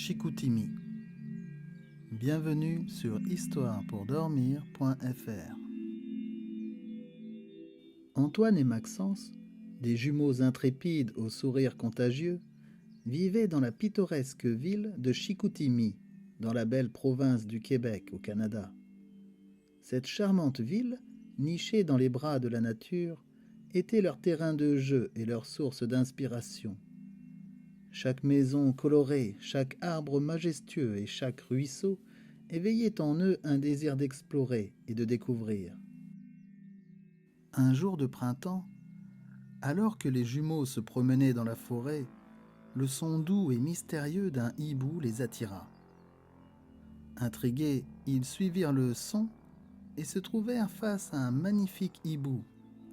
Chicoutimi. Bienvenue sur histoirepourdormir.fr. Antoine et Maxence, des jumeaux intrépides au sourire contagieux, vivaient dans la pittoresque ville de Chicoutimi, dans la belle province du Québec au Canada. Cette charmante ville, nichée dans les bras de la nature, était leur terrain de jeu et leur source d'inspiration. Chaque maison colorée, chaque arbre majestueux et chaque ruisseau éveillaient en eux un désir d'explorer et de découvrir. Un jour de printemps, alors que les jumeaux se promenaient dans la forêt, le son doux et mystérieux d'un hibou les attira. Intrigués, ils suivirent le son et se trouvèrent face à un magnifique hibou,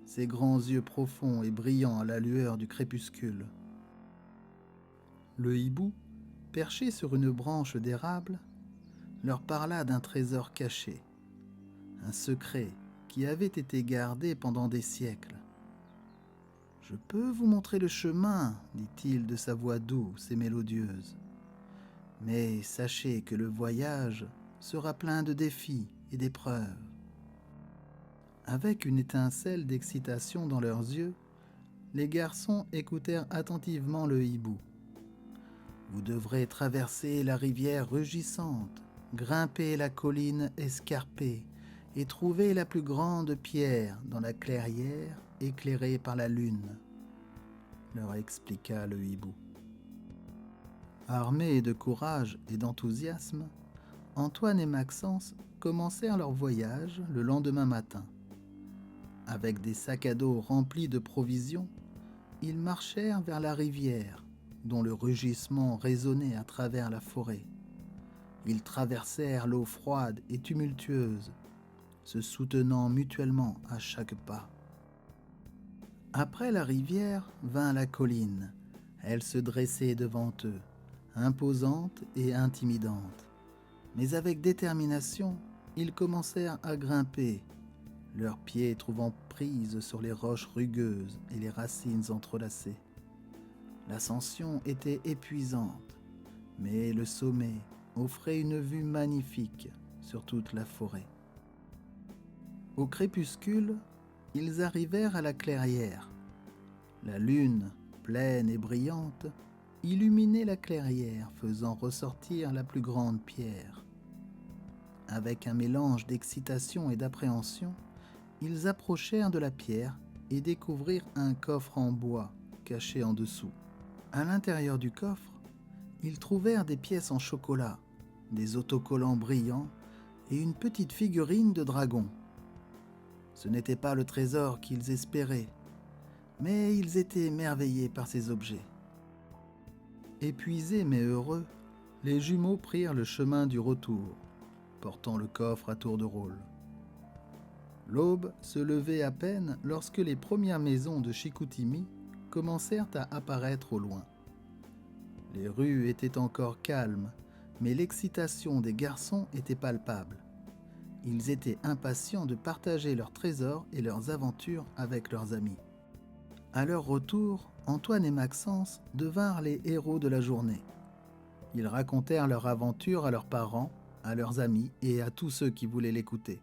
ses grands yeux profonds et brillants à la lueur du crépuscule. Le hibou, perché sur une branche d'érable, leur parla d'un trésor caché, un secret qui avait été gardé pendant des siècles. « Je peux vous montrer le chemin, dit-il de sa voix douce et mélodieuse. Mais sachez que le voyage sera plein de défis et d'épreuves. » Avec une étincelle d'excitation dans leurs yeux, les garçons écoutèrent attentivement le hibou. Vous devrez traverser la rivière rugissante, grimper la colline escarpée et trouver la plus grande pierre dans la clairière éclairée par la lune, leur expliqua le hibou. Armés de courage et d'enthousiasme, Antoine et Maxence commencèrent leur voyage le lendemain matin. Avec des sacs à dos remplis de provisions, ils marchèrent vers la rivière, dont le rugissement résonnait à travers la forêt. Ils traversèrent l'eau froide et tumultueuse, se soutenant mutuellement à chaque pas. Après la rivière vint la colline. Elle se dressait devant eux, imposante et intimidante. Mais avec détermination, ils commencèrent à grimper, leurs pieds trouvant prise sur les roches rugueuses et les racines entrelacées. L'ascension était épuisante, mais le sommet offrait une vue magnifique sur toute la forêt. Au crépuscule, ils arrivèrent à la clairière. La lune, pleine et brillante, illuminait la clairière, faisant ressortir la plus grande pierre. Avec un mélange d'excitation et d'appréhension, ils approchèrent de la pierre et découvrirent un coffre en bois caché en dessous. À l'intérieur du coffre, ils trouvèrent des pièces en chocolat, des autocollants brillants et une petite figurine de dragon. Ce n'était pas le trésor qu'ils espéraient, mais ils étaient émerveillés par ces objets. Épuisés mais heureux, les jumeaux prirent le chemin du retour, portant le coffre à tour de rôle. L'aube se levait à peine lorsque les premières maisons de Chicoutimi commencèrent à apparaître au loin. Les rues étaient encore calmes, mais l'excitation des garçons était palpable. Ils étaient impatients de partager leurs trésors et leurs aventures avec leurs amis. À leur retour, Antoine et Maxence devinrent les héros de la journée. Ils racontèrent leur aventure à leurs parents, à leurs amis et à tous ceux qui voulaient l'écouter.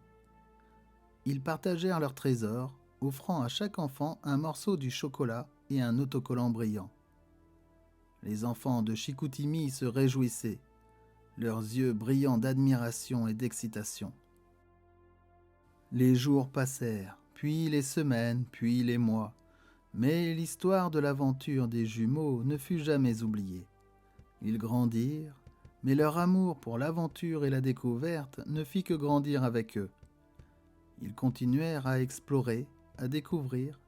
Ils partagèrent leurs trésors, offrant à chaque enfant un morceau du chocolat et un autocollant brillant. Les enfants de Chicoutimi se réjouissaient, leurs yeux brillants d'admiration et d'excitation. Les jours passèrent, puis les semaines, puis les mois, mais l'histoire de l'aventure des jumeaux ne fut jamais oubliée. Ils grandirent, mais leur amour pour l'aventure et la découverte ne fit que grandir avec eux. Ils continuèrent à explorer, à découvrir,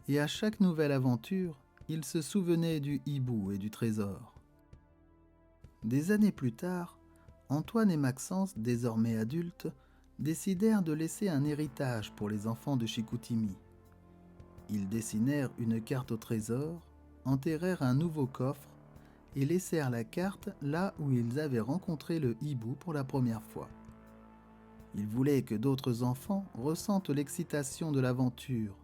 et à chaque nouvelle aventure, ils se souvenaient du hibou et du trésor. Des années plus tard, Antoine et Maxence, désormais adultes, décidèrent de laisser un héritage pour les enfants de Chicoutimi. Ils dessinèrent une carte au trésor, enterrèrent un nouveau coffre et laissèrent la carte là où ils avaient rencontré le hibou pour la première fois. Ils voulaient que d'autres enfants ressentent l'excitation de l'aventure,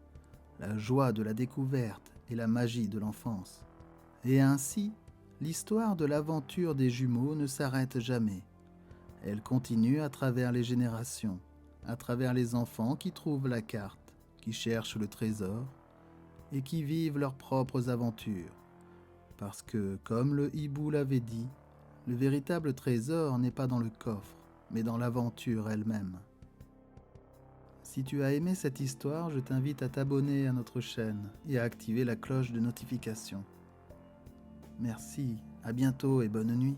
la joie de la découverte et la magie de l'enfance. Et ainsi, l'histoire de l'aventure des jumeaux ne s'arrête jamais. Elle continue à travers les générations, à travers les enfants qui trouvent la carte, qui cherchent le trésor et qui vivent leurs propres aventures. Parce que, comme le hibou l'avait dit, le véritable trésor n'est pas dans le coffre, mais dans l'aventure elle-même. Si tu as aimé cette histoire, je t'invite à t'abonner à notre chaîne et à activer la cloche de notification. Merci, à bientôt et bonne nuit.